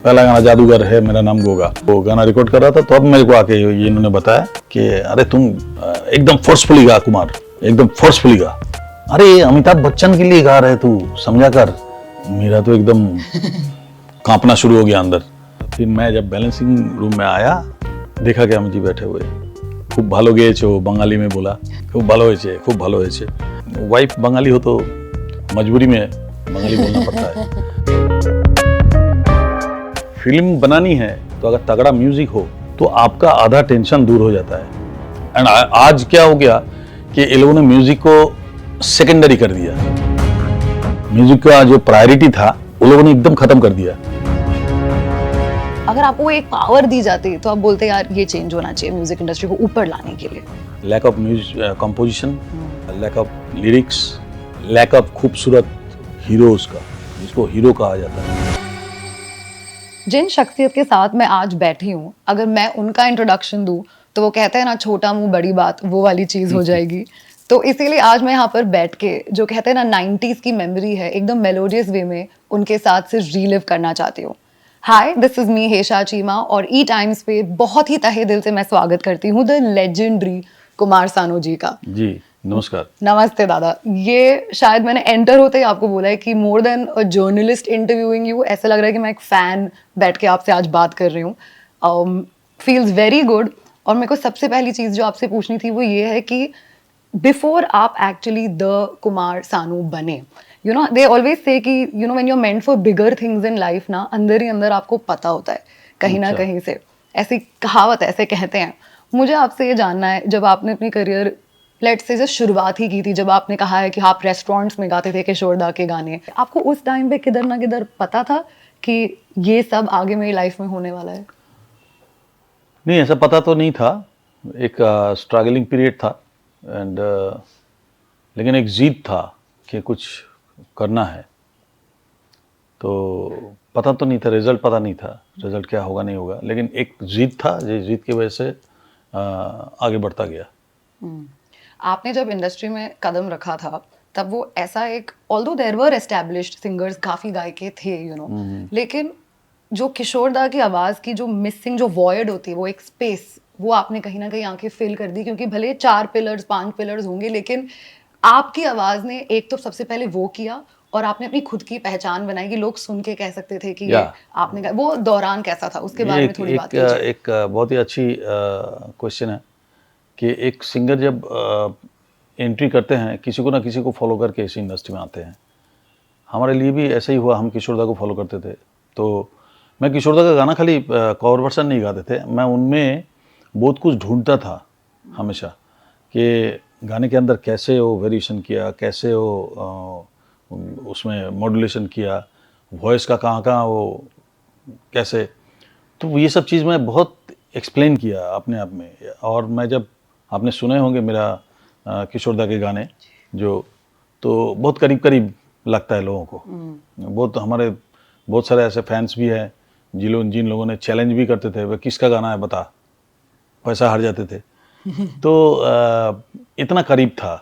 पहला गाना जादूगर है मेरा नाम गोगा, वो गाना रिकॉर्ड कर रहा था तो अब मेरे को आके ये इन्होंने बताया कि अरे तुम एकदम फोर्सफुली गा कुमार, एकदम फोर्सफुली गा। अरे अमिताभ बच्चन के लिए गा रहे तू, समझा कर। मेरा तो एकदम कांपना शुरू हो गया अंदर। फिर मैं जब बैलेंसिंग रूम में आया, देखा कि अमित जी बैठे हुए। खूब भालो गेয়েছো, बंगाली में बोला, खूब भालो হয়েছে, खूब भालो হয়েছে। वाइफ बंगाली हो तो मजबूरी में बंगाली बोलना पड़ता है। फिल्म बनानी है तो अगर तगड़ा म्यूजिक हो तो आपका आधा टेंशन दूर हो जाता है। एंड आज क्या हो गया कि इन लोगों ने म्यूजिक को सेकेंडरी कर दिया। म्यूजिक का जो प्रायोरिटी था उन लोगों ने एकदम खत्म कर दिया। अगर आपको एक पावर दी जाती तो आप बोलते यार ये चेंज होना चाहिए म्यूजिक इंडस्ट्री को ऊपर लाने के लिए। Lack of music composition, lack of lyrics, lack of खूबसूरत हीरोज का, जिसको हीरो कहा जाता है। जिन शख्सियत के साथ मैं आज बैठी हूँ, अगर मैं उनका इंट्रोडक्शन दूं तो वो कहते हैं ना छोटा मुंह बड़ी बात, वो वाली चीज हो जाएगी। तो इसीलिए आज मैं यहाँ पर बैठ के जो कहते हैं ना 90s की मेमोरी है, एकदम मेलोडियस वे में उनके साथ से रीलिव करना चाहती हूँ। हाय, दिस इज मी हेशा चीमा और ई टाइम्स पे बहुत ही तहे दिल से मैं स्वागत करती हूँ द लेजेंडरी कुमार सानू जी का। जी नमस्कार। नमस्ते दादा। ये शायद मैंने एंटर होते ही आपको बोला है कि more than a journalist interviewing you, ऐसा लग रहा है कि मैं एक फैन बैठ के आपसे आज बात कर रही हूँ। Feels very good. और मेरे को सबसे पहली चीज़ जो आपसे पूछनी थी वो ये है कि बिफोर आप एक्चुअली द कुमार सानू बने, you know they always say कि you know when you are meant for bigger things in life ना, अंदर ही अंदर आपको पता होता है कहीं ना कहीं से, ऐसी कहावत ऐसे कहते हैं। मुझे आपसे ये जानना है, जब आपने अपनी करियर लेट्स से शुरुआत ही की थी, जब आपने कहा है कि आप रेस्टोरेंट्स में गाते थे किशोर दा के गाने, आपको उस टाइम पे किधर ना किधर पता था कि ये सब आगे मेरी लाइफ में होने वाला है? नहीं, ऐसा पता तो नहीं था। एक स्ट्रगलिंग पीरियड था एंड लेकिन एक जिद था कि कुछ करना है। तो पता तो नहीं था, रिजल्ट पता नहीं था, रिजल्ट क्या होगा नहीं होगा, लेकिन एक जिद था, जिस जिद की वजह से आगे बढ़ता गया। आपने जब इंडस्ट्री में कदम रखा था तब वो ऐसा एक, although there were established singers, काफ़ी गायके थे यू नो, लेकिन जो किशोर दा की आवाज़ की जो मिसिंग जो वॉइड होती है, वो एक स्पेस, वो आपने कहीं ना कहीं आके फिल कर दी। क्योंकि भले 4 पिलर्स 5 पिलर्स होंगे, लेकिन आपकी आवाज़ ने एक तो सबसे पहले वो किया और आपने अपनी खुद की पहचान बनाई कि लोग सुन के कह सकते थे कि ये आपने गाया। वो दौरान कैसा था, उसके बारे में थोड़ी बात कीजिए। एक बहुत ही अच्छी क्वेश्चन है कि एक सिंगर जब एंट्री करते हैं, किसी को ना किसी को फॉलो करके इस इंडस्ट्री में आते हैं। हमारे लिए भी ऐसा ही हुआ, हम किशोर दा को फॉलो करते थे। तो मैं किशोर दा का गाना खाली कवर वर्सन नहीं गाते थे, मैं उनमें बहुत कुछ ढूंढता था हमेशा कि गाने के अंदर कैसे वो वेरिएशन किया, कैसे वो उसमें मॉड्यूलेशन किया, वॉइस का कहाँ कहाँ वो कैसे, तो ये सब चीज़ मैं बहुत एक्सप्लेन किया अपने आप में। और मैं जब आपने सुने होंगे मेरा किशोर दा के गाने जो, तो बहुत करीब करीब लगता है लोगों को। बहुत हमारे बहुत सारे ऐसे फैंस भी हैं जिन लोगों ने चैलेंज भी करते थे, वह किसका गाना है बता, पैसा हार जाते थे। तो इतना करीब था।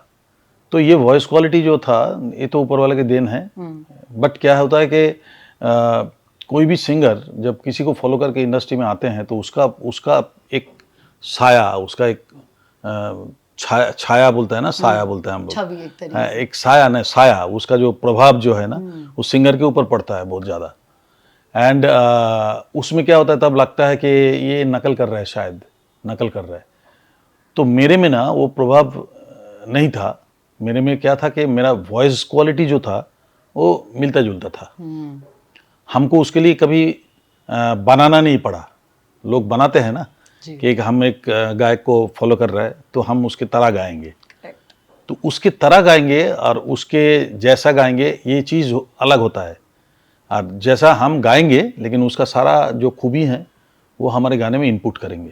तो ये वॉइस क्वालिटी जो था, ये तो ऊपर वाले के देन है। बट क्या होता है कि कोई भी सिंगर जब किसी को फॉलो करके इंडस्ट्री में आते हैं तो उसका एक साया, उसका एक छाया बोलते हैं ना, साया बोलते हैं हम लोग, एक साया ना, साया, उसका जो प्रभाव जो है ना उस सिंगर के ऊपर पड़ता है बहुत ज़्यादा। एंड उसमें क्या होता है, तब लगता है कि ये नकल कर रहा है, शायद नकल कर रहा है। तो मेरे में ना वो प्रभाव नहीं था। मेरे में क्या था कि मेरा वॉइस क्वालिटी जो था वो मिलता जुलता था। हमको उसके लिए कभी बनाना नहीं पड़ा। लोग बनाते हैं ना कि हम एक गायक को फॉलो कर रहे हैं तो हम उसके तरह गाएंगे, तो उसके तरह गाएंगे और उसके जैसा गाएंगे, ये चीज़ अलग होता है। और जैसा हम गाएंगे लेकिन उसका सारा जो खूबी है वो हमारे गाने में इनपुट करेंगे।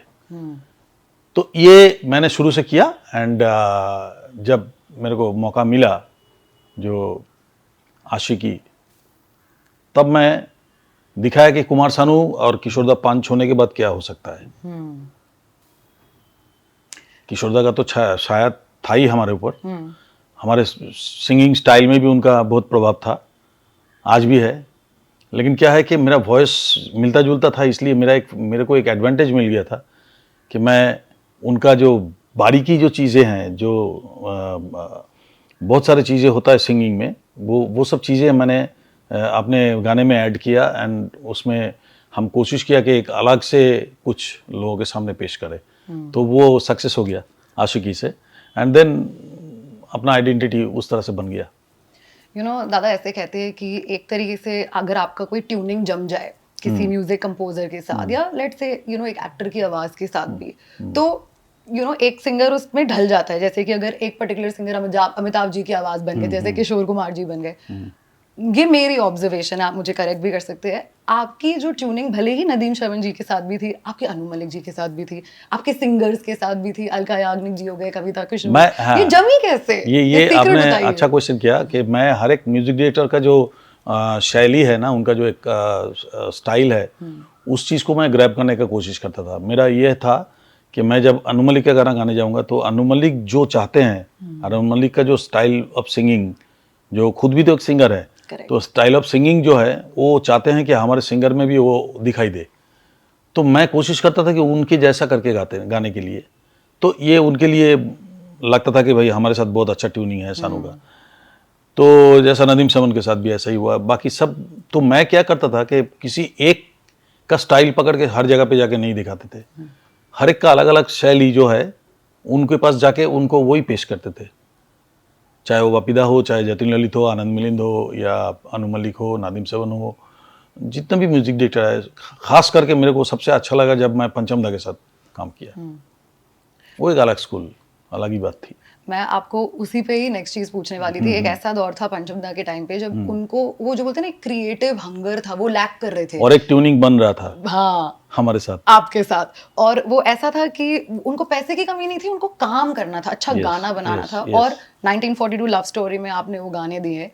तो ये मैंने शुरू से किया। एंड जब मेरे को मौका मिला जो आशिकी, तब मैं दिखाया कि कुमार सानू और किशोर दा पंच होने के बाद क्या हो सकता है। किशोर दा का तो शायद था ही हमारे ऊपर, हमारे सिंगिंग स्टाइल में भी उनका बहुत प्रभाव था, आज भी है। लेकिन क्या है कि मेरा वॉइस मिलता जुलता था, इसलिए मेरे को एक एडवांटेज मिल गया था कि मैं उनका जो बारीकी जो चीज़ें हैं, जो बहुत सारी चीज़ें होता है सिंगिंग में, वो सब चीज़ें मैंने अपने गाने में ऐड किया, एंड उसमें हम कोशिश किया कि एक अलग से कुछ लोगों के सामने पेश करें। तो वो सक्सेस हो गया आशिकी से, एंड देन अपना आइडेंटिटी उस तरह से बन गया। दादा ऐसे कहते हैं कि एक तरीके से अगर आपका कोई ट्यूनिंग जम जाए किसी म्यूजिक कंपोजर के साथ, या लेट्स से एक एक्टर की आवाज के साथ भी, तो एक सिंगर उसमें ढल जाता है। जैसे कि अगर एक पर्टिकुलर सिंगर अमिताभ जी की आवाज बन गए, जैसे किशोर कुमार जी बन गए, ये मेरी ऑब्जर्वेशन है, आप मुझे करेक्ट भी कर सकते हैं। आपकी जो ट्यूनिंग भले ही नदीम श्रवण जी के साथ भी थी, आपके अनु मलिक जी के साथ भी थी, आपके सिंगर्स के साथ भी थी, अलका याग्निक जी हो गए, कविता कृष्ण, हाँ, ये जमी कैसे? ये आपने अच्छा क्वेश्चन किया कि मैं हर एक म्यूजिक डायरेक्टर का जो शैली है ना, उनका जो एक स्टाइल है, उस चीज़ को मैं ग्रैब करने का कोशिश करता था। मेरा ये था कि मैं जब अनु मलिक का गाना गाने जाऊंगा तो अनु मलिक जो चाहते हैं, अनु मलिक का जो स्टाइल ऑफ सिंगिंग, जो खुद भी तो एक सिंगर है, तो स्टाइल ऑफ सिंगिंग जो है वो चाहते हैं कि हमारे सिंगर में भी वो दिखाई दे। तो मैं कोशिश करता था कि उनके जैसा करके गाने के लिए। तो ये उनके लिए लगता था कि भाई हमारे साथ बहुत अच्छा ट्यूनिंग है सानू का। तो जैसा नदीम श्रवण के साथ भी ऐसा ही हुआ। बाकी सब तो मैं क्या करता था कि किसी एक का स्टाइल पकड़ के हर जगह पे जाके नहीं दिखाते थे। हर एक का अलग अलग शैली जो है उनके पास जाके उनको वही पेश करते थे, चाहे वो वापिदा हो, चाहे जतिन ललित हो, आनंद मिलिंद हो, या अनु मलिक हो, नादिम श्रवण हो, जितना भी म्यूजिक डायरेक्टर है। खास करके मेरे को सबसे अच्छा लगा जब मैं पंचमदा के साथ काम किया। वो एक अलग स्कूल, अलग ही बात थी। मैं आपको उसी पे ही नेक्स्ट चीज पूछने वाली थी। एक ऐसा दौर था पंचमदा के टाइम पे जब उनको वो जो बोलते हैं ना क्रिएटिव हंगर था, वो लैक कर रहे थे, और एक ट्यूनिंग बन रहा था। हाँ, हमारे साथ, आपके साथ। और वो ऐसा था कि उनको पैसे की कमी नहीं थी, उनको काम करना था, अच्छा गाना बनाना था। और 1942 लव स्टोरी में आपने वो गाने दिए।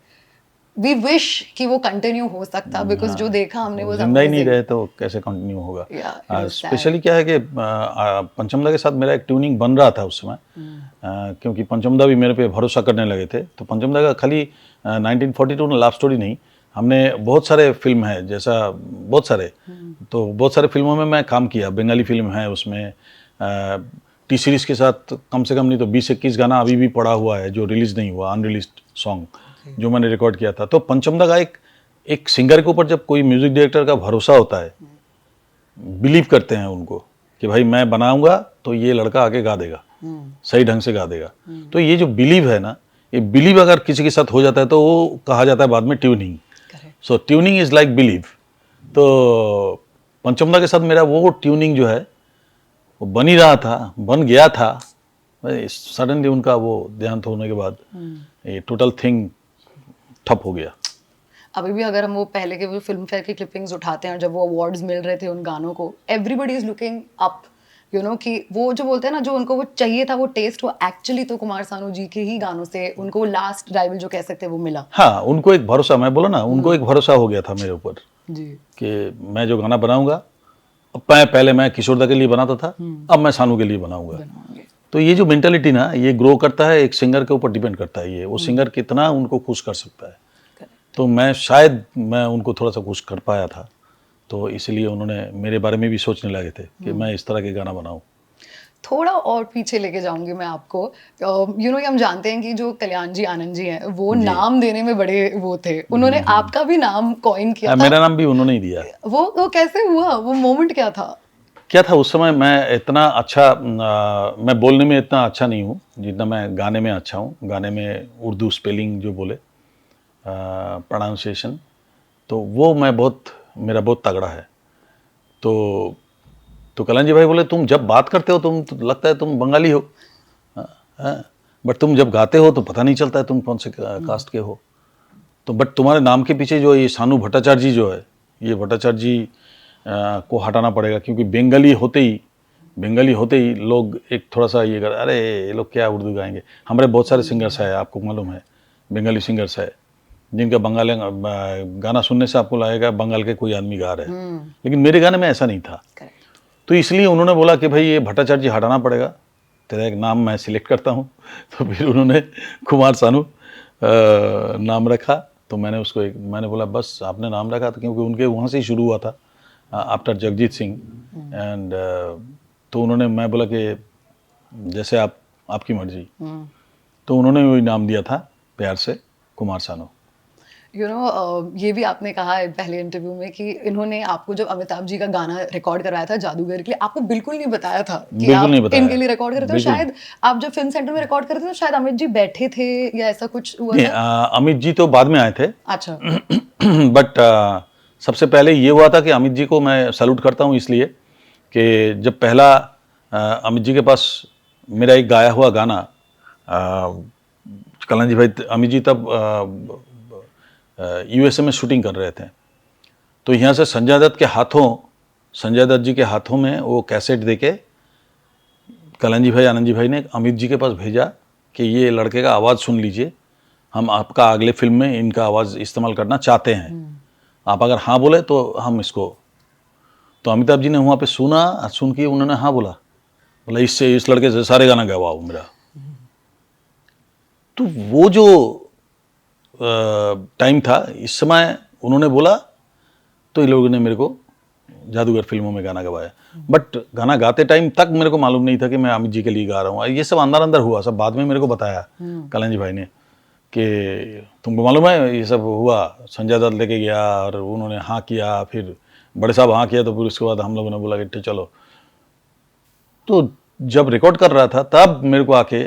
वी विश कि वो कंटिन्यू हो सकता, बिकॉज जो देखा हमने वो जिंदा ही नहीं रहे तो कैसे कंटिन्यू होगा। स्पेशली क्या है कि पंचमदा के साथ मेरा एक ट्यूनिंग बन रहा था उस समय, क्योंकि पंचमदा भी मेरे पे भरोसा करने लगे थे। तो पंचमदा का खाली 1942 में लव स्टोरी नहीं, हमने बहुत सारे फिल्म है, जैसा बहुत सारे, तो बहुत सारे फिल्मों में मैं काम किया। बंगाली फिल्म है, उसमें टी सीरीज़ के साथ कम से कम नहीं तो 20-21 गाना अभी भी पड़ा हुआ है जो रिलीज़ नहीं हुआ, अनरिलीज्ड सॉन्ग जो मैंने रिकॉर्ड किया था। तो पंचमदा का एक सिंगर के ऊपर जब कोई म्यूजिक डायरेक्टर का भरोसा होता है, बिलीव करते हैं उनको कि भाई मैं बनाऊंगा तो ये लड़का आके गा देगा, सही ढंग से गा देगा। तो ये जो बिलीव है ना, ये बिलीव अगर किसी के साथ हो जाता है तो वो कहा जाता है बाद में tuning. So tuning is like believe. तो पंचमदा के साथ मेरा वो ट्यूनिंग जो है वो बन ही रहा था, बन गया था। सडनली उनका वो देहांत होने के बाद ये टोटल थिंग ठप हो गया। अभी भी अगर हम वो पहले के वो फिल्म फेयर की क्लिपिंग्स उठाते हैं और जब वो अवार्ड्स मिल रहे थे उन गानों को, एवरीबडी इज लुकिंग अप, कि वो जो बोलते हैं ना, जो उनको वो चाहिए था, वो टेस्ट, वो एक्चुअली तो कुमार सानू जी के ही गानों से उनको लास्ट राइवल जो कह सकते हैं वो मिला। हाँ, उनको एक भरोसा, मैं बोला ना, उनको एक भरोसा हो गया था मेरे ऊपर जी कि मैं जो गाना बनाऊंगा, पहले मैं किशोरदा के लिए बनाता था, अब मैं सानू के लिए बनाऊंगा। तो ये जो मेंटालिटी ना, ये ग्रो करता है, एक सिंगर के ऊपर डिपेंड करता है ये, वो सिंगर कितना उनको खुश कर सकता है। तो मैं उनको थोड़ा सा खुश कर पाया था, तो इसलिए उन्होंने मेरे बारे में भी सोचने लगे थे कि मैं इस तरह के गाना बनाऊं। थोड़ा और पीछे लेके जाऊंगी मैं आपको। कि हम जानते हैं कि जो कल्याण जी आनंद जी हैं, वो नाम देने में बड़े वो थे, उन्होंने आपका भी नाम कॉइन किया था। मेरा नाम भी उन्होंने ही दिया। वो कैसे हुआ, वो मोमेंट क्या था? उस समय मैं इतना अच्छा, मैं बोलने में इतना अच्छा नहीं हूँ जितना मैं गाने में अच्छा हूँ। गाने में उर्दू स्पेलिंग जो बोले, प्रोनाउंसिएशन, तो वो मेरा बहुत तगड़ा है। तो कल्याण जी भाई बोले, तुम जब बात करते हो तुम तो लगता है तुम बंगाली हो, बट तुम जब गाते हो तो पता नहीं चलता है तुम कौन से कास्ट के हो। तो बट तुम्हारे नाम के पीछे जो ये सानू भट्टाचार्य जी जो है, ये भट्टाचार्य जी को हटाना पड़ेगा, क्योंकि बंगाली होते ही लोग एक थोड़ा सा ये कर, अरे ये लोग क्या उर्दू गाएंगे। हमारे बहुत सारे सिंगर्स हैं, आपको मालूम है, बंगाली सिंगर्स है, जिनका बंगाली गाना सुनने से आपको लगेगा बंगाल के कोई आदमी गा रहे हैं, लेकिन मेरे गाने में ऐसा नहीं था। तो इसलिए उन्होंने बोला कि भाई ये भट्टाचार्य जी हटाना पड़ेगा, तेरा एक नाम मैं सिलेक्ट करता हूँ। तो फिर उन्होंने कुमार सानू नाम रखा। तो मैंने बोला बस आपने नाम रखा था क्योंकि उनके वहाँ से ही शुरू हुआ था आफ्टर जगजीत सिंह एंड तो मैं बोला कि जैसे आपकी मर्जी, तो उन्होंने वही नाम दिया था प्यार से कुमार सानू। ये भी आपने कहा है पहले इंटरव्यू में कि इन्होंने आपको जब अमिताभ जी का गाना रिकॉर्ड करवाया था जादूगर के लिए, आपको बिल्कुल नहीं बताया था कि बिल्कुल आप नहीं बताया। इनके लिए रिकॉर्ड कर रहे थे। बिल्कुल। शायद आप जब फिल्म सेंटर में रिकॉर्ड कर रहे थे तो शायद अमित जी बैठे थे या ऐसा कुछ हुआ नहीं, था? अमित जी तो बाद में आए थे। अच्छा। बट सबसे पहले ये हुआ था कि अमित जी को मैं सैल्यूट करता हूँ इसलिए कि जब पहला अमित जी के पास मेरा एक गाया हुआ गाना, कल्याण भाई अमित जी तब यूएसए में शूटिंग कर रहे थे, तो यहाँ से संजय दत्त जी के हाथों में वो कैसेट देके कल्याण भाई आनंद जी भाई ने अमित जी के पास भेजा कि ये लड़के का आवाज़ सुन लीजिए, हम आपका अगले फिल्म में इनका आवाज़ इस्तेमाल करना चाहते हैं, आप अगर हाँ बोले तो हम इसको। तो अमिताभ जी ने वहाँ पे सुन के उन्होंने हाँ बोला इस लड़के से सारे गाना गवाओ मेरा। तो वो जो टाइम था, इस समय उन्होंने बोला तो इन लोगों ने मेरे को जादूगर फिल्मों में गाना गवाया। बट गाना गाते टाइम तक मेरे को मालूम नहीं था कि मैं अमित जी के लिए गा रहा हूँ। ये सब अंदर हुआ, सब बाद में मेरे को बताया कल्याण भाई ने कि तुमको मालूम है ये सब हुआ, संजय दत्त लेके गया और उन्होंने हाँ किया, फिर बड़े साहब हाँ किया, तो फिर उसके बाद हम लोगों ने बोला कि चलो। तो जब रिकॉर्ड कर रहा था तब मेरे को आके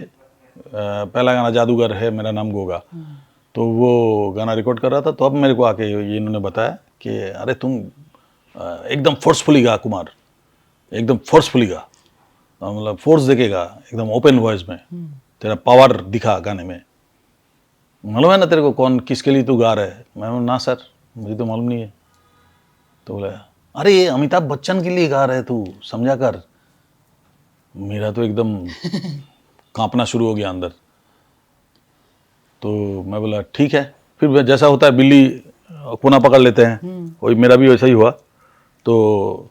पहला गाना जादूगर है मेरा नाम गोगा, तो वो गाना रिकॉर्ड कर रहा था, तो अब मेरे को आके ये इन्होंने बताया कि अरे तुम एकदम फोर्सफुली गा कुमार, एकदम फोर्सफुली गा, मतलब फोर्स देखेगा एकदम ओपन वॉइस में, तेरा पावर दिखा गाने में, मालूम है ना तेरे को कौन किसके लिए तू गा रहा है? मैं बोला ना सर मुझे तो मालूम नहीं है। तो बोला अरे ये अमिताभ बच्चन के लिए गा रहे तू, समझा कर। मेरा तो एकदम कांपना शुरू हो गया अंदर। तो मैं बोला ठीक है, फिर जैसा होता है बिल्ली कोना पकड़ लेते हैं, वही मेरा भी वैसा ही हुआ। तो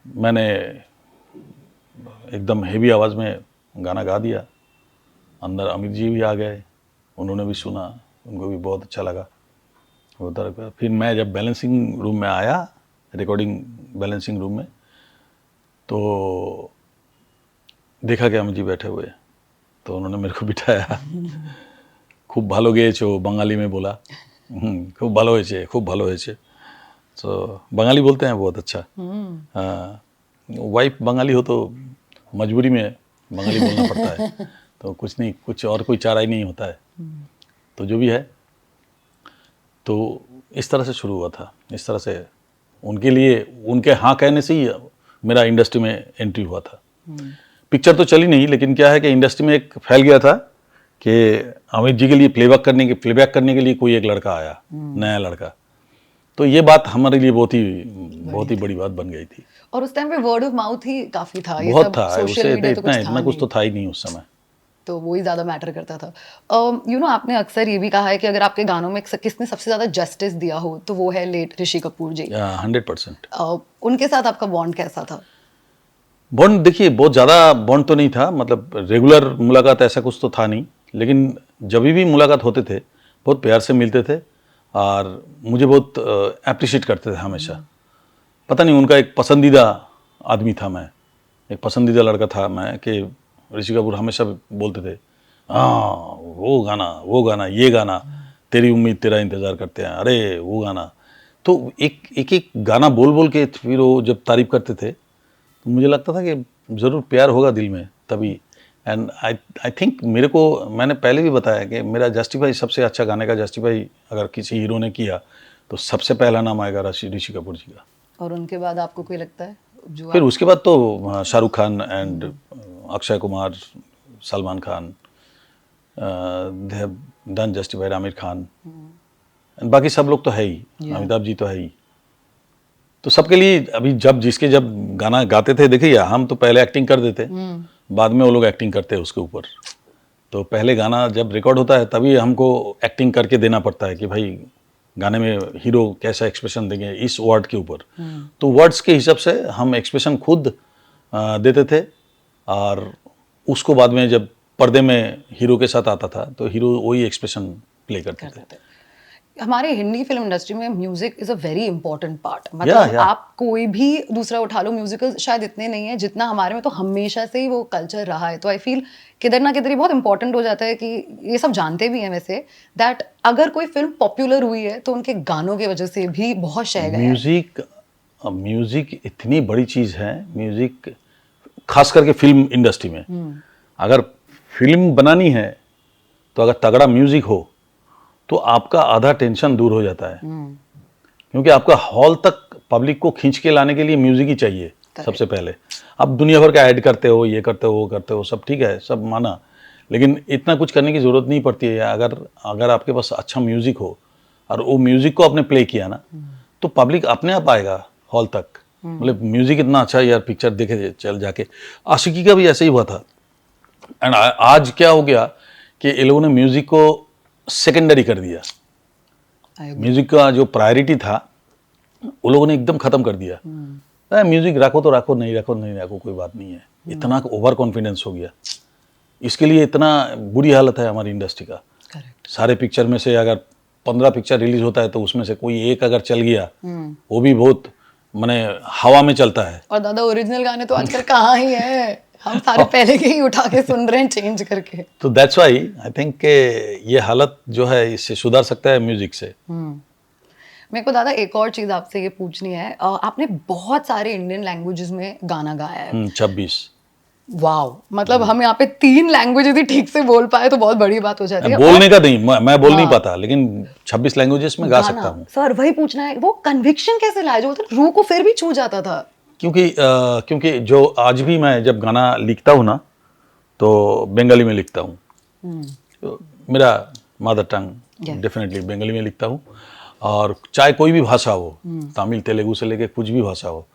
मैंने एकदम हेवी आवाज़ में गाना गा दिया, अंदर अमित जी भी आ गए, उन्होंने भी सुना, उनको भी बहुत अच्छा लगा। फिर मैं जब बैलेंसिंग रूम में आया, रिकॉर्डिंग बैलेंसिंग रूम में, तो देखा कि अमित जी बैठे हुए, तो उन्होंने मेरे को बिठाया। खूब भालो गेয়েছো बंगाली में बोला, खूब भालो হয়েছে, खूब भालो হয়েছে। तो बंगाली बोलते हैं बहुत अच्छा। हाँ, वाइफ बंगाली हो तो मजबूरी में बंगाली बोलना पड़ता है, तो कुछ नहीं, कुछ और कोई चारा ही नहीं होता है। तो जो भी है, तो इस तरह से शुरू हुआ था, इस तरह से उनके लिए, उनके हाँ कहने से ही मेरा इंडस्ट्री में एंट्री हुआ था। पिक्चर तो चली नहीं, लेकिन क्या है कि इंडस्ट्री में एक फैल गया था कि अमित जी के लिए प्लेबैक करने के लिए कोई एक लड़का आया, नया लड़का। तो ये बात हमारे लिए बहुत ही बड़ी बात बन गई थी। और उस टाइम पे वर्ड ऑफ माउथ ही काफी था, ये बहुत सब था, सोशल उससे मीडिया तो कुछ था इतना कुछ नहीं, तो था ही नहीं उस समय। तो वही ज्यादा मैटर करता था। आपने अक्सर ये भी कहा है कि अगर आपके गानों में किसने सबसे ज्यादा जस्टिस दिया हो तो वो है लेट ऋषि कपूर जी। 100%। उनके साथ आपका बॉन्ड कैसा था? बॉन्ड देखिए, बहुत ज़्यादा बॉन्ड तो नहीं था, मतलब रेगुलर मुलाकात ऐसा कुछ तो था नहीं, लेकिन जब भी मुलाकात होते थे बहुत प्यार से मिलते थे और मुझे बहुत अप्रिशिएट करते थे हमेशा। पता नहीं, उनका एक पसंदीदा आदमी था मैं, एक पसंदीदा लड़का था मैं, कि ऋषि कपूर हमेशा बोलते थे हाँ वो गाना, ये गाना, तेरी उम्मीद तेरा इंतज़ार करते हैं, अरे वो गाना। तो एक गाना बोल के फिर वो जब तारीफ़ करते थे तो मुझे लगता था कि ज़रूर प्यार होगा दिल में तभी। एंड आई थिंक मैंने पहले भी बताया कि मेरा जस्टिफाई, सबसे अच्छा गाने का जस्टिफाई अगर किसी हीरो ने किया तो सबसे पहला नाम आएगा ऋषि कपूर जी का। और उनके बाद आपको कोई लगता है जो फिर उसके बाद तो Shahrukh Khan and Akshay Kumar, Salman Khan, they have done justified, Aamir Khan, and बाकी सब लोग तो है ही, अमिताभ जी तो है ही। तो सबके लिए अभी जब गाना गाते थे, देखिए हम तो पहले एक्टिंग कर देते, बाद में वो लोग एक्टिंग करते हैं उसके ऊपर। तो पहले गाना जब रिकॉर्ड होता है तभी हमको एक्टिंग करके देना पड़ता है कि भाई गाने में हीरो कैसा एक्सप्रेशन देंगे इस वर्ड के ऊपर। तो वर्ड्स के हिसाब से हम एक्सप्रेशन खुद देते थे, और उसको बाद में जब पर्दे में हीरो के साथ आता था तो हीरो वही एक्सप्रेशन प्ले करते थे। हमारे हिंदी फिल्म इंडस्ट्री में music is a very important part. मतलब Yeah. आप कोई भी दूसरा उठा लो, म्यूजिकल शायद इतने नहीं है जितना हमारे में तो हमेशा से ही वो कल्चर रहा है। तो आई फील किधर ना किधर ये बहुत इंपॉर्टेंट हो जाता है कि ये सब जानते भी हैं वैसे, दैट अगर कोई फिल्म पॉपुलर हुई है तो उनके गानों की वजह से भी बहुत शय गया है। म्यूजिक इतनी बड़ी चीज है। म्यूजिक खास करके फिल्म इंडस्ट्री में, अगर फिल्म बनानी है तो अगर तगड़ा म्यूजिक हो तो आपका आधा टेंशन दूर हो जाता है, क्योंकि आपका हॉल तक पब्लिक को खींच के लाने के लिए म्यूजिक ही चाहिए सबसे पहले। आप दुनिया भर का ऐड करते हो, ये करते हो, वो करते हो, सब ठीक है, सब माना, लेकिन इतना कुछ करने की ज़रूरत नहीं पड़ती है। अगर आपके पास अच्छा म्यूजिक हो और वो म्यूजिक को आपने प्ले किया ना, तो पब्लिक अपने आप आएगा हॉल तक। मतलब म्यूजिक इतना अच्छा है यार, पिक्चर देखे चल जाके। आशिकी का भी ऐसे ही हुआ था। एंड आज क्या हो गया कि ये लोगों ने म्यूजिक को सेकेंडरी कर दिया। म्यूजिक का जो प्रायोरिटी था वो लोगों ने एकदम खत्म कर दिया। म्यूजिक रखो तो रखो, नहीं रखो नहीं रखो, कोई बात नहीं है। इतना ओवर कॉन्फिडेंस हो गया, इसके लिए इतना बुरी हालत है हमारी इंडस्ट्री का। करेक्ट। सारे पिक्चर में से अगर 15 पिक्चर रिलीज होता है तो उसमें से कोई एक अगर चल गया, वो भी बहुत माने हवा में चलता है। और दादा ओरिजिनल गाने तो आजकल कहाँ ही है, हम सारे पहले के ही उठा के सुन रहे हैं चेंज करके। तो दैट्स व्हाई आई थिंक ये हालत जो है इससे सुधर सकता है म्यूजिक से। मेरे को दादा एक और चीज आपसे ये पूछनी है, आपने बहुत सारे इंडियन लैंग्वेजेस में गाना गाया है। 26। वाओ, मतलब हम यहाँ पे 3 लैंग्वेज यदि ठीक से बोल पाए तो बहुत बड़ी बात हो जाती है। बोलने का नहीं, मैं बोल नहीं पाता, लेकिन 26 लैंग्वेजेस में गा सकता हूँ। सर वही पूछना है, वो कन्विक्शन कैसे लाया जो मतलब रूह को फिर भी छू जाता था? क्योंकि जो आज भी मैं जब गाना लिखता हूँ ना तो बंगाली में लिखता हूँ। तो मेरा मदर टंग डेफिनेटली बंगाली में लिखता हूँ, और चाहे कोई भी भाषा हो, तमिल तेलुगु से लेके कुछ भी भाषा हो,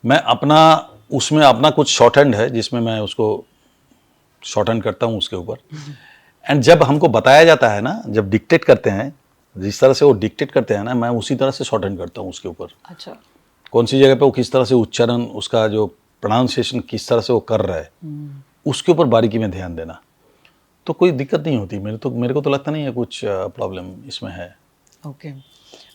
मैं उसमें अपना कुछ शॉर्ट हैंड है जिसमें मैं उसको शॉर्ट हैंड करता हूँ उसके ऊपर। एंड जब हमको बताया जाता है ना, जब डिक्टेट करते हैं, जिस तरह से वो डिक्टेट करते हैं ना, मैं उसी तरह से शॉर्ट हैंड करता हूँ उसके ऊपर। अच्छा। कौन सी जगह पे वो किस तरह से उच्चारण, उसका जो प्रोनाउंसिएशन किस तरह से वो कर रहा है, उसके ऊपर बारीकी में ध्यान देना, तो कोई दिक्कत नहीं होती। मेरे को तो लगता नहीं है कुछ प्रॉब्लम इसमें है। ओके।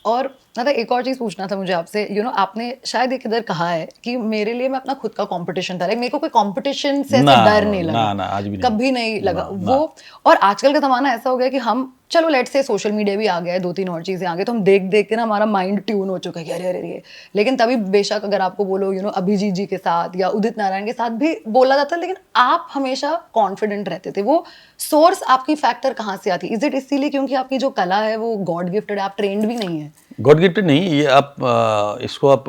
और दादा एक और चीज़ पूछना था मुझे आपसे, आपने शायद एक इधर कहा है कि मेरे लिए मैं अपना खुद का कंपटीशन था, मेरे को कोई कंपटीशन से ऐसे डर नहीं लगा। ना, आज भी नहीं, कभी नहीं लगा वो। और आजकल का ज़माना ऐसा हो गया कि हम, चलो लेट्स से सोशल मीडिया भी आ गया है, 2-3 और चीज़ें आ गई, तो हम देख देख के ना हमारा माइंड ट्यून हो चुका है कि अरे अरे ये। लेकिन तभी बेशक अगर आपको बोलो अभिजीत जी के साथ या उदित नारायण के साथ भी बोला जाता है, लेकिन आप हमेशा कॉन्फिडेंट रहते थे। वो सोर्स आपकी फैक्टर कहाँ से आती? इज इट इसीलिए क्योंकि आपकी जो कला है वो गॉड गिफ्टेड है, आप ट्रेंड भी नहीं है? गॉड गिफ्टेड नहीं, ये आप इसको आप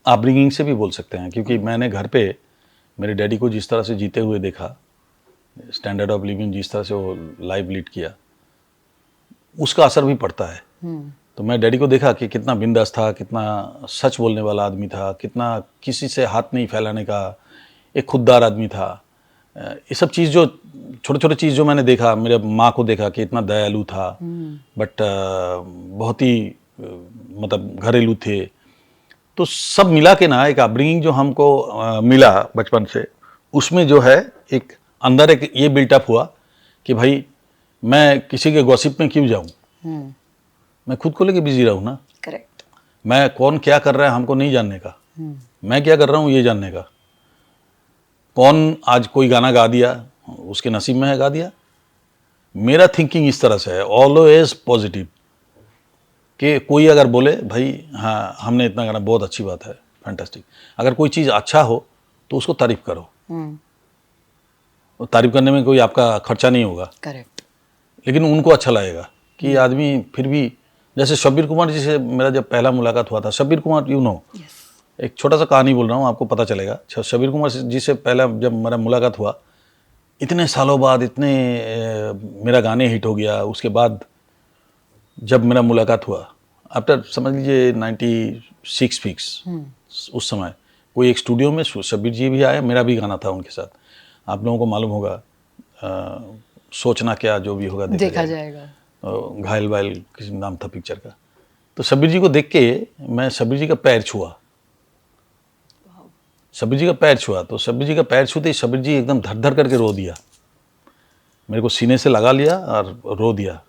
अपब्रिंगिंग से भी बोल सकते हैं, क्योंकि मैंने घर पे मेरे डैडी को जिस तरह से जीते हुए देखा, स्टैंडर्ड ऑफ लिविंग जिस तरह से वो लाइफ लीड किया, उसका असर भी पड़ता है। तो मैं डैडी को देखा कि कितना बिंदास था, कितना सच बोलने वाला आदमी था, कितना किसी से हाथ नहीं फैलाने का एक खुददार आदमी था। ये सब चीज़ जो छोटे छोटे चीज़ जो मैंने देखा, मेरे माँ को देखा कि इतना दयालु था, बट बहुत ही मतलब घरेलू थे। तो सब मिला के ना एक अपब्रिंगिंग जो हमको मिला बचपन से, उसमें जो है एक अंदर एक ये बिल्टअप हुआ कि भाई मैं किसी के गॉसिप में क्यों जाऊं, मैं खुद को लेके बिजी रहूं ना। करेक्ट। मैं कौन क्या कर रहा है हमको नहीं जानने का, मैं क्या कर रहा हूं ये जानने का। कौन आज कोई गाना गा दिया, उसके नसीब में है, गा दिया। मेरा थिंकिंग इस तरह से है, ऑलवेज पॉजिटिव, कि कोई अगर बोले भाई हाँ हमने इतना गाना, बहुत अच्छी बात है, फैंटास्टिक। अगर कोई चीज़ अच्छा हो तो उसको तारीफ करो, तारीफ करने में कोई आपका खर्चा नहीं होगा। करेक्ट। लेकिन उनको अच्छा लगेगा कि आदमी फिर भी, जैसे शब्बीर कुमार जी से मेरा जब पहला मुलाकात हुआ था, शब्बीर कुमार एक छोटा सा कहानी बोल रहा हूँ, आपको पता चलेगा। शब्बीर कुमार जी से पहला जब मेरा मुलाकात हुआ, इतने सालों बाद इतने मेरा गाने हिट हो गया। उसके बाद जब मेरा मुलाकात हुआ, आफ्टर समझ लीजिए 96 फिक्स, उस समय कोई एक स्टूडियो में शब्बीर जी भी आए, मेरा भी गाना था उनके साथ। आप लोगों को मालूम होगा, सोचना क्या, जो भी होगा देखा जाएगा। घायल वायल किसी नाम था पिक्चर का। तो शब्बीर जी को देख के मैं शब्बीर जी का पैर छुआ, शब्बीर जी का पैर छुआ। तो शब्बीर जी का पैर छूते ही शब्बीर जी एकदम धर धर करके रो दिया, मेरे को सीने से लगा लिया और रो दिया।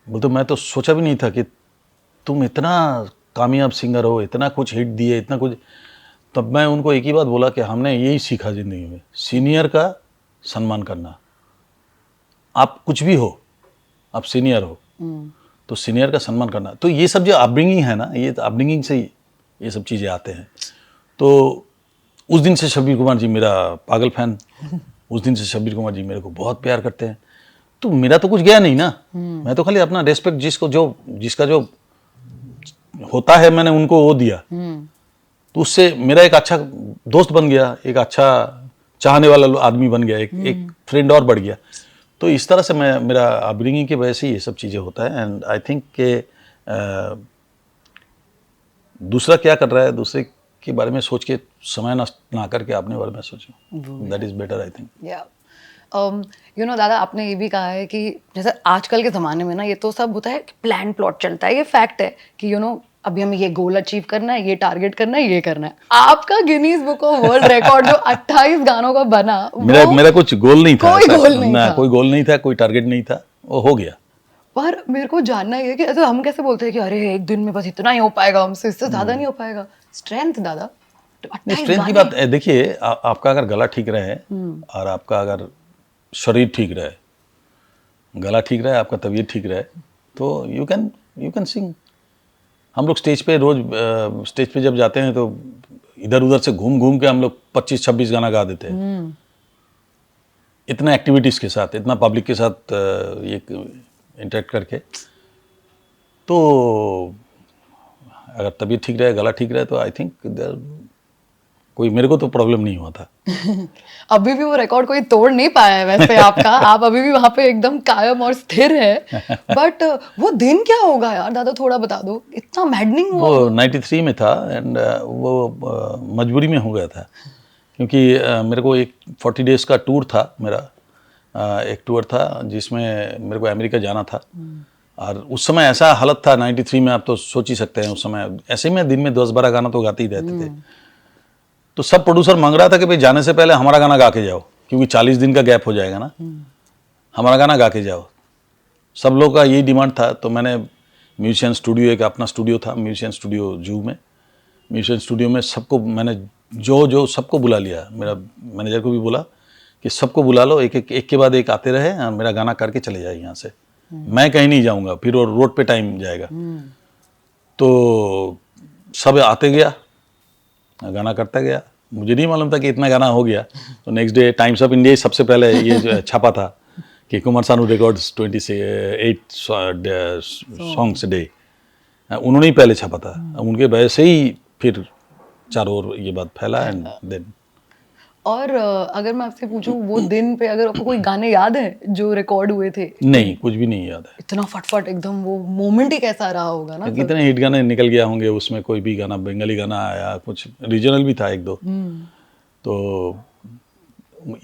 बोलते मैं तो सोचा भी नहीं था कि तुम इतना कामयाब सिंगर हो, इतना कुछ हिट दिए, इतना कुछ। तब मैं उनको एक ही बात बोला कि हमने यही सीखा ज़िंदगी में, सीनियर का सम्मान करना। आप कुछ भी हो, आप सीनियर हो तो सीनियर का सम्मान करना। तो ये सब जो अपब्रिंगिंग है ना, ये अपब्रिंगिंग से ही ये सब चीज़ें आते हैं। तो उस दिन से शब्बीर कुमार जी मेरा पागल फैन, उस दिन से शब्बीर कुमार जी मेरे को बहुत प्यार करते हैं। तो मेरा तो कुछ गया नहीं ना, मैं तो खाली अपना रेस्पेक्ट जिसका जो होता है मैंने उनको वो दिया। तो उससे मेरा एक अच्छा दोस्त बन गया, एक अच्छा चाहने वाला आदमी बन गया, एक फ्रेंड और बढ़ गया। तो इस तरह से मेरा अपब्रिंगिंग की वजह से ये सब चीज़ें होता है। एंड आई थिंक के दूसरा क्या कर रहा है, दूसरे के बारे में सोच के समय नष्ट ना करके अपने बारे में सोचो, that is better I think. या यू नो दादा, आपने ये भी कहा है कि जैसे आजकल के ज़माने में ना ये तो सब होता है, प्लान प्लॉट चलता है, ये फैक्ट है कि यू नो अभी हमें ये गोल अचीव करना है, ये टारगेट करना है, ये करना है। आपका Guinness book of world record जो 28 गानों का बना, मेरा कुछ गोल नहीं था, कोई गोल नहीं था, कोई गोल नहीं था, कोई टारगेट नहीं था, वो हो गया। पर मेरे को जानना है कि ऐसे हम कैसे बोलते हैं कि अरे एक दिन में बस इतना ही हो पाएगा, हमसे इससे ज्यादा नहीं हो पाएगा। स्ट्रेंथ दादा, 28 स्ट्रेंथ की गाने। बात देखिए, आपका अगर गला ठीक रहे और आपका अगर शरीर ठीक रहे, गला ठीक रहे, आपका तबीयत ठीक रहे, तो यू कैन सिंग। हम लोग स्टेज पे जब जाते हैं तो इधर उधर से घूम घूम के हम लोग 25-26 गाना गा देते हैं, इतना एक्टिविटीज़ के साथ, इतना पब्लिक के साथ ये इंटरेक्ट करके। तो अगर तबीयत ठीक रहे, गला ठीक रहे, तो आई थिंक कोई मेरे को तो प्रॉब्लम नहीं हुआ था। अभी भी वो रिकॉर्ड कोई तोड़ नहीं पाया है वैसे आपका। आप अभी भी वहां पे एकदम कायम और स्थिर है। बट वो दिन क्या होगा यार दादा, थोड़ा बता दो, इतना मैडनिंग हुआ। वो 93 में था एंड वो मजबूरी में हो गया था, क्योंकि मेरे को एक 40 डेज़ का टूर था मेरा। एक टूर था जिसमें मेरे को अमेरिका जाना था। और उस समय ऐसा हालत था 93 में, आप तो सोच ही सकते हैं। उस समय ऐसे ही मैं दिन में 10-12 गाना तो गाते ही रहते थे। तो सब प्रोड्यूसर मांग रहा था कि भाई जाने से पहले हमारा गाना गा के जाओ, क्योंकि 40 दिन का गैप हो जाएगा ना, हमारा गाना गा के जाओ। सब लोग का यही डिमांड था। तो मैंने म्यूजिशियन स्टूडियो, एक अपना स्टूडियो था म्यूजिशियन स्टूडियो जू में, म्यूजिशियन स्टूडियो में सबको मैंने जो सबको बुला लिया। मेरा मैनेजर को भी बोला कि सबको बुला लो, एक के बाद एक आते रहे और मेरा गाना करके चले जाए यहाँ से। मैं कहीं नहीं जाऊँगा, फिर वो रोड पे टाइम जाएगा। तो सब आते गया, गाना करता गया। मुझे नहीं मालूम था कि इतना गाना हो गया। तो next day times of India सबसे पहले ये जो छापा था कि Kumar Sanu records 28 songs day, उन्होंने ही पहले छापा था। उनके वजह से ही फिर चारों ओर ये बात फैला। एंड देन और अगर मैं आपसे पूछूं, वो दिन पे अगर आपको कोई गाने याद है जो रिकॉर्ड हुए थे? नहीं, कुछ भी नहीं याद है। इतना फटफट एकदम वो मोमेंट ही कैसा रहा होगा ना। कितने हिट गाने निकल गया होंगे उसमें, कोई भी गाना, बंगाली गाना आया, कुछ रीजनल भी था एक दो। तो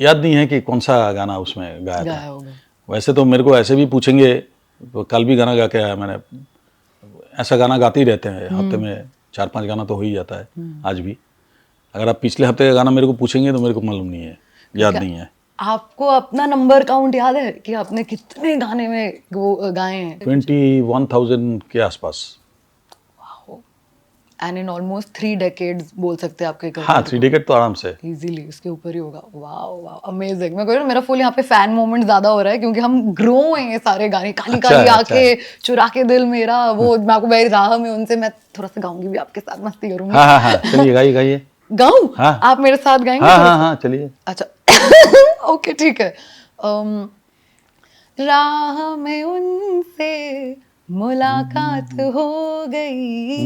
याद नहीं है कि कौन सा गाना उसमें गाया था। होगा। वैसे तो मेरे को ऐसे भी पूछेंगे, तो कल भी गाना गा के आया मैंने। ऐसा गाना गाते ही रहते हैं, हफ्ते में 4-5 गाना तो हो ही जाता है आज भी। अगर आप पिछले हफ्ते का गाना मेरे को पूछेंगे तो मेरे को मालूम नहीं है, याद नहीं है। आपको अपना नंबर काउंट याद है कि आपने कितने गाने में वो गाए हैं? 21,000 के आसपास। एंड इन ऑलमोस्ट 3 डेकेड्स बोल सकते हैं आपके। हाँ, 3 डेकेड तो आराम से इजीली उसके ऊपर ही होगा। Wow wow, amazing. मैं कह रही हूँ मेरा फुल यहाँ पे फैन मोमेंट ज्यादा हो रहा है, क्योंकि हम ग्रो हैं ये सारे गाने। काली काली आके, चुरा के दिल मेरा, वो मैं आपको मेरी राह में, उनसे मैं थोड़ा सा गाऊंगी भी आपके साथ, मस्ती करूंगी। हाँ, चलिए गाइए। गाऊं? हाँ। आप मेरे साथ गाएंगे? हाँ, चलिए। अच्छा ओके ठीक है। राह में उनसे मुलाकात हो गई,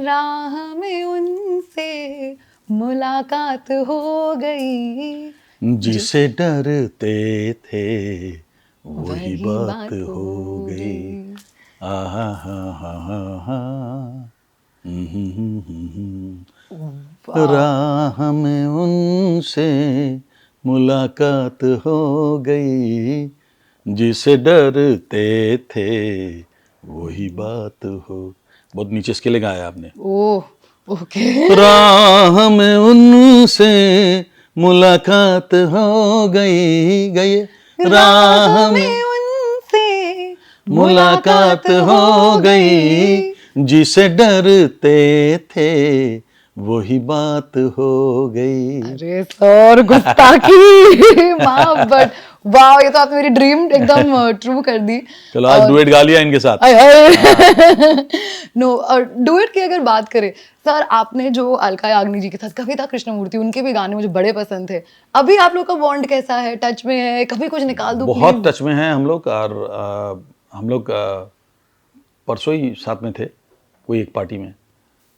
राह में उनसे मुलाकात हो गई, जिसे डरते थे वही बात हो गई। आहा हा राह में उनसे मुलाकात हो गई, जिसे डरते थे वही बात हो। बहुत नीचे स्केल गाया आपने। Oh okay. राह में उनसे मुलाकात हो गई, गई राह में उनसे मुलाकात हो गई, जिसे डरते थे वही बात हो गई। अरे सर गुस्ताखी माफ, बट वाह, ये तो आपने मेरी ड्रीम एकदम ट्रू कर दी। चलो आज डुएट गा लिया इनके साथ। नो, और डुएट की अगर बात करें सर, आपने जो अलका याग्निक जी के साथ, कविता कृष्णमूर्ति, उनके भी गाने मुझे बड़े पसंद थे। अभी आप लोग का बॉन्ड कैसा है? टच में है? कभी कुछ निकाल दो बहुत प्लीज। टच में हैं हम लोग। और हम लोग परसों ही साथ में थे कोई एक पार्टी में,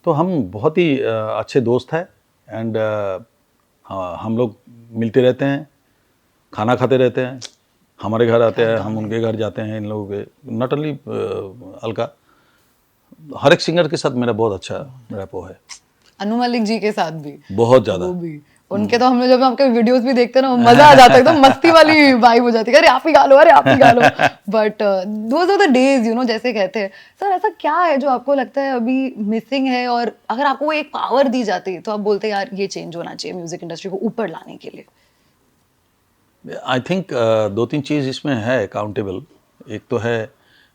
तो हम बहुत ही अच्छे दोस्त हैं। एंड हाँ, हम लोग मिलते रहते हैं, खाना खाते रहते हैं, हमारे घर आते हैं, हम उनके घर जाते हैं। इन लोगों के नॉट ओनली अलका, हर एक सिंगर के साथ मेरा बहुत अच्छा रैपो है। अनु मलिक जी के साथ भी बहुत ज़्यादा। वो भी, उनके तो हम लोग जब आपके वीडियोस भी देखते हैं ना, मजा आ जाता है, एकदम मस्ती वाली वाइब हो जाती है, अरे आप ही गा लो, अरे आप ही गा लो। But those are the days, you know, जैसे कहते हैं। सर ऐसा क्या है जो आपको लगता है अभी मिसिंग है, और अगर आपको वो एक पावर दी जाती तो आप बोलते यार ये चेंज होना चाहिए म्यूजिक इंडस्ट्री को ऊपर लाने के लिए? आई थिंक दो तीन चीज़ इसमें है काउंटेबल। एक तो है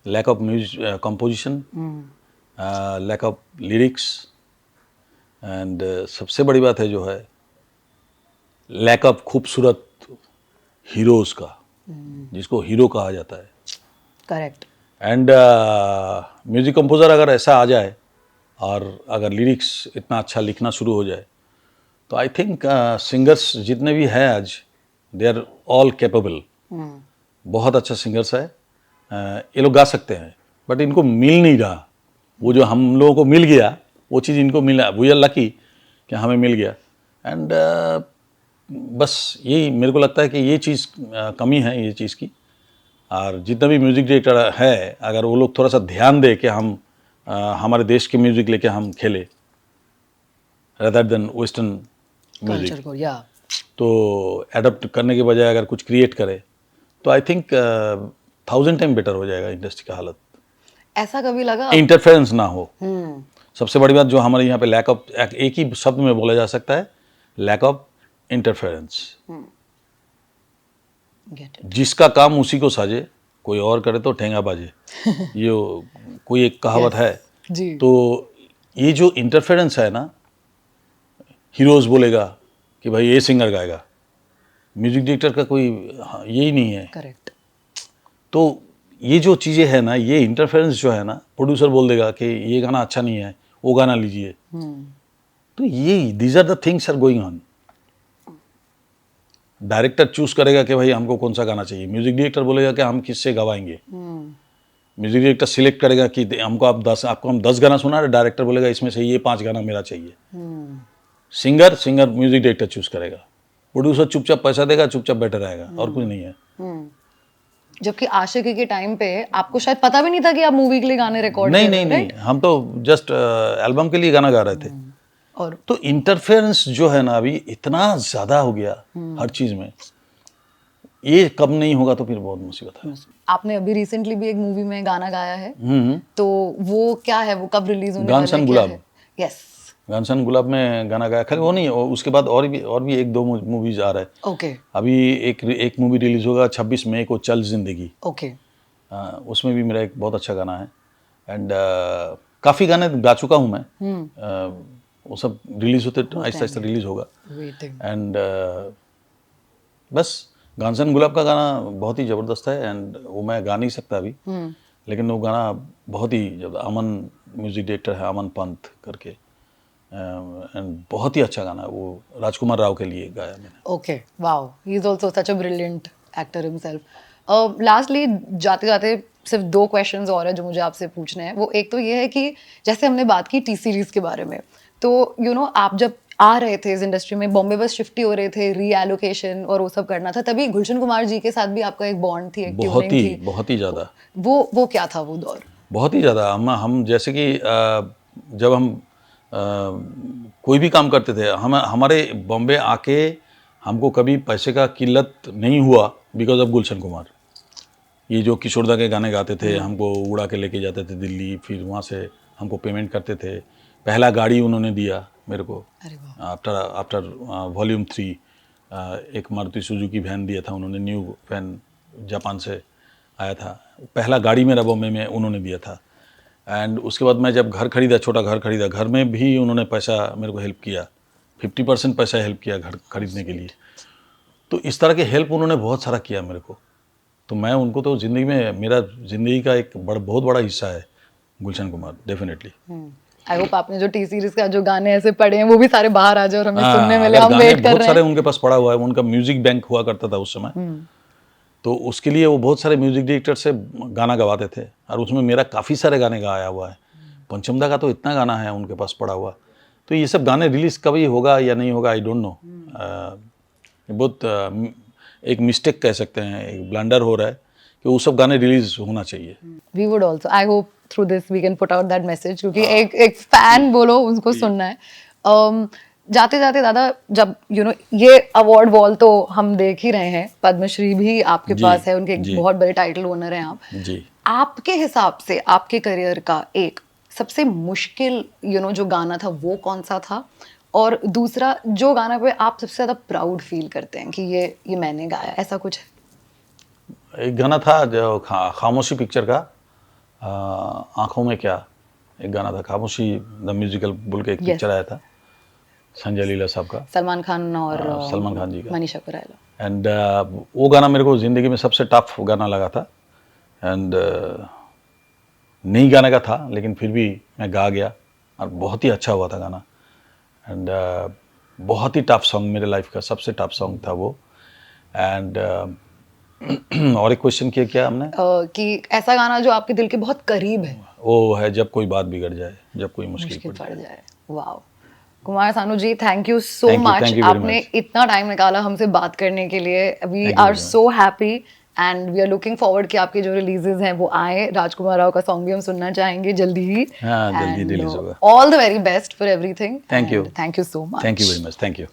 lack of music composition, lack of lyrics, and सबसे बड़ी बात है जो है लैक ऑफ खूबसूरत हीरोज़ का, जिसको हीरो कहा जाता है। करेक्ट। एंड म्यूज़िक कंपोज़र अगर ऐसा आ जाए और अगर लिरिक्स इतना अच्छा लिखना शुरू हो जाए, तो आई थिंक सिंगर्स जितने भी हैं आज, दे आर ऑल कैपेबल। बहुत अच्छा सिंगर्स है, ये लोग गा सकते हैं, बट इनको मिल नहीं रहा वो जो हम लोगों को मिल गया, वो चीज़ इनको मिला। वी आर लकी कि हमें मिल गया। एंड बस यही मेरे को लगता है कि ये चीज़ कमी है ये चीज़ की। और जितना भी म्यूज़िक डायरेक्टर है, अगर वो लोग थोड़ा सा ध्यान दे कि हम हमारे देश के म्यूज़िक लेके हम खेले rather than western music, culture को, या तो एडप्ट करने के बजाय अगर कुछ क्रिएट करे, तो आई थिंक 1000 टाइम बेटर हो जाएगा इंडस्ट्री का हालत। ऐसा कभी लगा? इंटरफेरेंस ना हो। सबसे बड़ी बात जो हमारे यहाँ पे लैक ऑफ, एक ही शब्द में बोला जा सकता है, lack of interference. Get it. जिसका काम उसी को साजे, कोई और करे तो ठेंगा बाजे। ये कोई एक कहावत है। जी। तो ये जो इंटरफेरेंस है ना, हीरोज बोलेगा कि भाई ये सिंगर गाएगा, म्यूजिक डायरेक्टर का कोई यही नहीं है। करेक्ट। तो ये जो चीज़ें हैं ना, ये इंटरफेरेंस जो है ना, प्रोड्यूसर बोल देगा कि ये गाना अच्छा नहीं है, वो गाना लीजिए। तो ये these are the things are going on. Director choose करेगा कि भाई हमको कौन सा गाना चाहिए, म्यूजिक डायरेक्टर बोलेगा कि हम किससे गवाएंगे। म्यूजिक डायरेक्टर सिलेक्ट करेगा कि हमको आपको हम 10 गाना सुना, डायरेक्टर बोलेगा इसमें से ये 5 गाना मेरा चाहिए। सिंगर म्यूजिक डायरेक्टर चूज करेगा, प्रोड्यूसर चुपचाप पैसा देगा, चुपचाप बैठा रहेगा, और कुछ नहीं है। जबकि आशिकी के टाइम पे आपको शायद पता भी नहीं था कि आप मूवी के लिए गाने रिकॉर्ड कर रहे हैं, नहीं, हम तो जस्ट एल्बम के लिए गाना गा रहे थे। और तो इंटरफेरेंस जो है ना अभी इतना ज़्यादा हो गया हर चीज़ में, ये कब नहीं होगा तो फिर बहुत मुसीबत है। आपने अभी रिसेंटली भी एक मूवी में गाना गाया है, तो वो क्या है, वो कब रिलीज होने वाला है? गानसन गुलाब। यस, गानसन गुलाब में गाना गाया। खाली वो नहीं, उसके बाद और भी एक दो मूवीज आ रहे हैं। ओके अभी एक मूवी रिलीज होगा 26 मई को, चल जिंदगी। ओके। उसमें भी मेरा एक बहुत अच्छा गाना है। एंड काफ़ी गाने गा चुका हूँ मैं। वो सब रिलीज होते आहिस्ता आहिस्ता रिलीज होगा। वेटिंग। एंड बस गानसन गुलाब का गाना बहुत ही ज़बरदस्त है। एंड वो मैं गा नहीं सकता अभी, लेकिन वो गाना बहुत ही अमन म्यूजिक डायरेक्टर है, अमन पंत करके, एंड बहुत ही अच्छा गाना है वो, राजकुमार राव के लिए गाया मैंने। Okay, wow, he is also such a brilliant actor himself. Lastly जाते जाते सिर्फ 2 क्वेश्चंस और है जो मुझे आपसे पूछने हैं। वो एक तो ये है कि जैसे हमने बात की टी सीरीज के बारे में, तो यू नो आप जब आ रहे थे इस इंडस्ट्री में, बॉम्बे बस शिफ्ट ही हो रहे थे, रीएलोकेशन और वो सब करना था, तभी गुलशन कुमार जी के साथ भी आपका एक बॉन्ड थी, एक ट्यूनिंग थी। बहुत ही ज़्यादा। वो क्या था वो दौर? बहुत ही ज़्यादा। हम जैसे कि जब हम कोई भी काम करते थे, हमारे बॉम्बे आके हमको कभी पैसे का किल्लत नहीं हुआ बिकॉज ऑफ गुलशन कुमार। ये जो किशोरदा के गाने गाते थे, हमको उड़ा के लेके जाते थे दिल्ली, फिर वहाँ से हमको पेमेंट करते थे। पहला गाड़ी उन्होंने दिया मेरे को, आफ्टर वॉल्यूम 3 एक मारुति सुजुकी वैन दिया था उन्होंने, न्यू वैन जापान से आया था, पहला गाड़ी मेरा बॉम्बे में उन्होंने दिया था। एंड उसके बाद मैं जब घर खरीदा, छोटा घर खरीदा, घर में भी उन्होंने पैसा मेरे को हेल्प किया, 50% पैसा हेल्प किया घर खरीदने के लिए। तो इस तरह के हेल्प उन्होंने बहुत सारा किया मेरे को। तो मैं उनको तो ज़िंदगी में, मेरा ज़िंदगी का एक बहुत बड़ा हिस्सा है Gulshan Kumar, definitely. I hope आपने जो टी सीरीज का जो गाने ऐसे पढ़े हैं वो भी सारे बाहर आ जाए और हमें सुनने मिले, अगर हम गाने वेट कर बहुत रहे सारे हैं। उनके पास पड़ा हुआ है, उनका म्यूजिक बैंक हुआ करता था उस समय। तो उसके लिए वो बहुत सारे म्यूजिक डायरेक्टर से गाना गवाते थे, और उसमें मेरा काफ़ी सारे गाने गाया हुआ है। पंचमदा का तो इतना गाना है उनके पास पड़ा हुआ। तो ये सब गाने रिलीज कभी होगा या नहीं होगा, आई डोंट नो। बहुत एक मिस्टेक कह सकते हैं, एक ब्लंडर हो रहा है कि वो सब गाने रिलीज होना चाहिए। We would also, I hope through this we can put out that message, क्योंकि एक फैन बोलो उसको सुनना है। जाते जाते दादा, जब ये अवार्ड वॉल तो हम देख ही रहे हैं, पद्मश्री भी आपके जी, पास है, उनके एक जी। बहुत बड़े टाइटल ओनर हैं आप। जी। आपके हिसाब से आपके करियर का एक सबसे मुश्किल जो गाना था वो कौन सा था, और दूसरा जो गाना पे आप सबसे ज्यादा प्राउड फील करते हैं कि ये मैंने गाया, ऐसा कुछ है? एक गाना था जो खामोशी पिक्चर का, आंखों में क्या, एक गाना था खामोशी द म्यूजिकल बोल के एक Yes. पिक्चर आया था संजय लीला साहब का, सलमान खान और सलमान खान जी का। मनीषा कोइराला। एंड वो गाना मेरे को ज़िंदगी में सबसे टफ गाना लगा था। एंड नहीं गाने का था, लेकिन फिर भी मैं गा गया और बहुत ही अच्छा हुआ था गाना। एंड बहुत ही टफ सॉन्ग, मेरे लाइफ का सबसे टफ सॉन्ग था वो। एंड और एक क्वेश्चन किया क्या हमने? कि ऐसा गाना जो आपके दिल के बहुत करीब है। वो है जब कोई बात बिगड़ जाए, जब कोई मुश्किल मुश्किल पड़ पड़ जाए। जाए। Wow, Kumar Sanu ji, thank you so Thank you, much. thank you very आपने much. इतना टाइम निकाला हमसे बात करने के लिए। We Thank you are very much. So happy and we are looking forward कि आपके जो रिलीजेस हैं वो आए। राजकुमार राव का सॉन्ग भी हम सुनना चाहेंगे जल्दी ही। हाँ, जल्दी release होगा। All the very best for everything. Thank you. Thank you so much. Thank you very much, thank you.